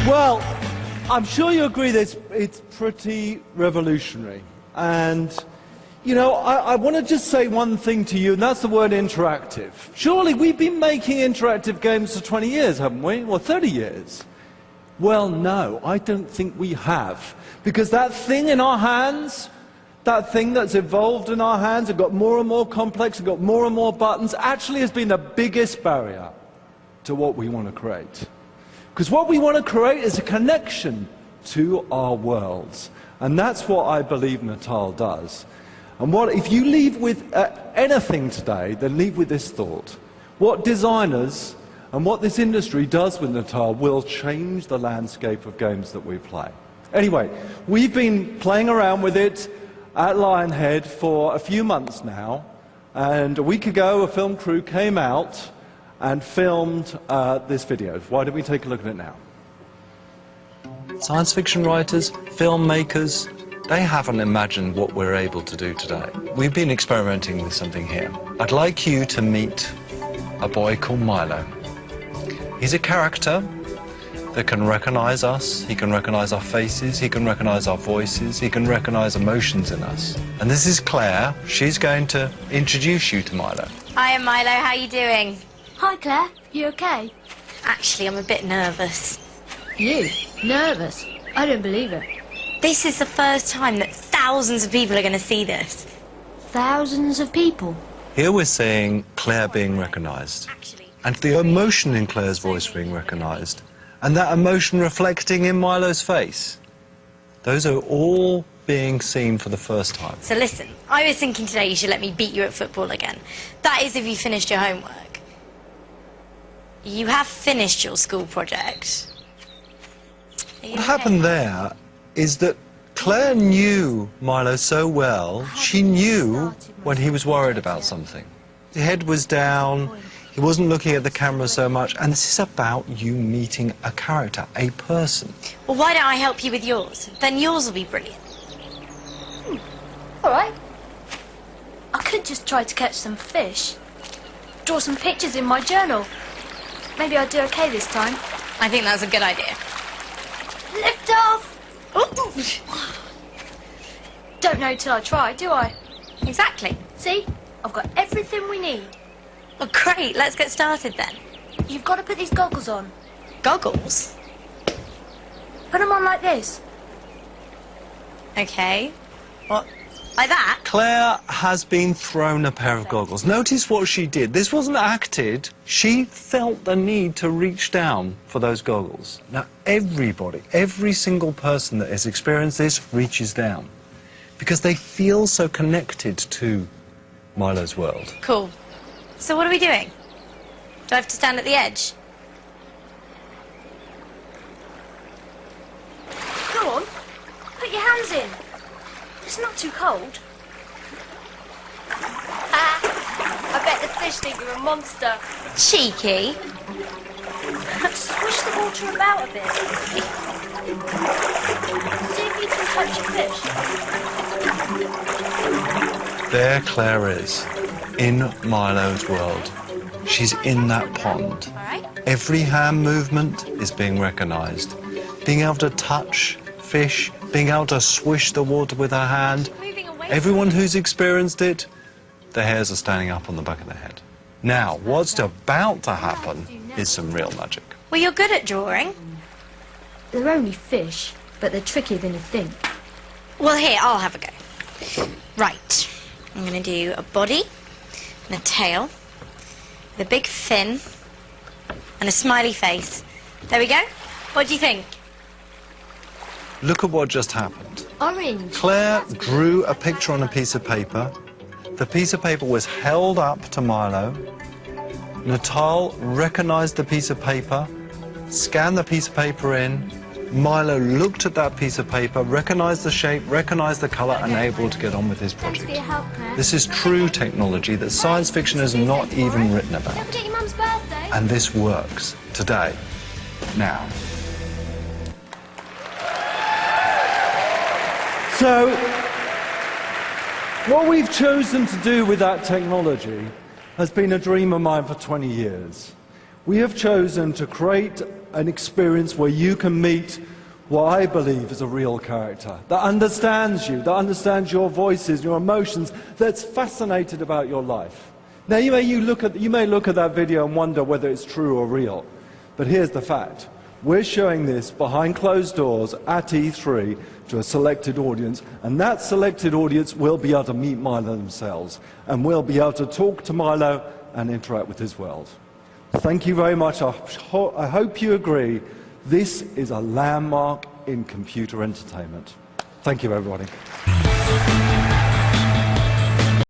Well, I'm sure you agree that it's pretty revolutionary. And, you know, I want to just say one thing to you, and that's the word interactive. Surely we've been making interactive games for 20 years, haven't we? Or 30 years? Well, no, I don't think we have. Because that thing in our hands, that thing that's evolved in our hands, it got more and more complex, it got more and more buttons, actually has been the biggest barrier to what we want to create. Because what we want to create is a connection to our worlds. And that's what I believe Natal does. And if you leave with anything today, then leave with this thought. What designers and what this industry does with Natal will change the landscape of games that we play. Anyway, we've been playing around with it at Lionhead for a few months now. And a week ago, a film crew came out and filmed this video. Why don't we take a look at it now? Science fiction writers, filmmakers, they haven't imagined what we're able to do today. We've been experimenting with something here. I'd like you to meet a boy called Milo. He's a character that can recognize us, he can recognize our faces, he can recognize our voices, he can recognize emotions in us. And this is Claire. She's going to introduce you to Milo. Hi, I'm Milo. How are you doing? Hi, Claire. You okay? Actually, I'm a bit nervous. You? Nervous? I don't believe it. This is the first time that thousands of people are going to see this. Thousands of people? Here we're seeing Claire being recognized, and the emotion in Claire's voice being recognized, and that emotion reflecting in Milo's face. Those are all being seen for the first time. So listen, I was thinking today you should let me beat you at football again. That is if you finished your homework. You have finished your school project. What happened there is that Claire knew Milo so well, she knew when he was worried about something. His head was down, he wasn't looking at the camera so much, and this is about you meeting a character, a person. Well, why don't I help you with yours? Then yours will be brilliant. All right. I could just try to catch some fish. Draw some pictures in my journal. Maybe I'll do okay this time. I think that's a good idea. Lift off! Don't know till I try, do I? Exactly. See? I've got everything we need. Well, great. Let's get started then. You've got to put these goggles on. Goggles? Put them on like this. Okay. What? Like that? Claire has been thrown a pair of goggles. Notice what she did. This wasn't acted. She felt the need to reach down for those goggles. Now, everybody, every single person that has experienced this reaches down because they feel so connected to Milo's world. Cool. So what are we doing? Do I have to stand at the edge? Go on. Put your hands in. It's not too cold. I bet the fish think you're a monster. Cheeky. Swish the water about a bit. See if you can touch a fish. There Claire is, in Milo's world. She's in that pond. All right. Every hand movement is being recognised. Being able to touch fish, being able to swish the water with her hand. Moving away. Everyone who's experienced it, the hairs are standing up on the back of their head. Now, what's about to happen is some real magic. Well, you're good at drawing. They're only fish, but they're trickier than you think. Well, here, I'll have a go. Right. I'm going to do a body and a tail with a big fin and a smiley face. There we go. What do you think? Look at what just happened. Orange. Claire drew a picture on a piece of paper. The piece of paper was held up to Milo. Natal recognised the piece of paper, scanned the piece of paper in. Milo looked at that piece of paper, recognised the shape, recognised the colour, and able to get on with his Thanks for project. your help, Claire. This is true technology that science fiction has not even written Don't about. forget your mum's birthday. And this works today, now. So, what we've chosen to do with that technology has been a dream of mine for 20 years. We have chosen to create an experience where you can meet what I believe is a real character, that understands you, that understands your voices, your emotions, that's fascinated about your life. Now, you may look at that video and wonder whether it's true or real, but here's the fact. We're showing this behind closed doors at E3 to a selected audience, and that selected audience will be able to meet Milo themselves, and will be able to talk to Milo and interact with his world. Thank you very much. I hope you agree. This is a landmark in computer entertainment. Thank you, everybody.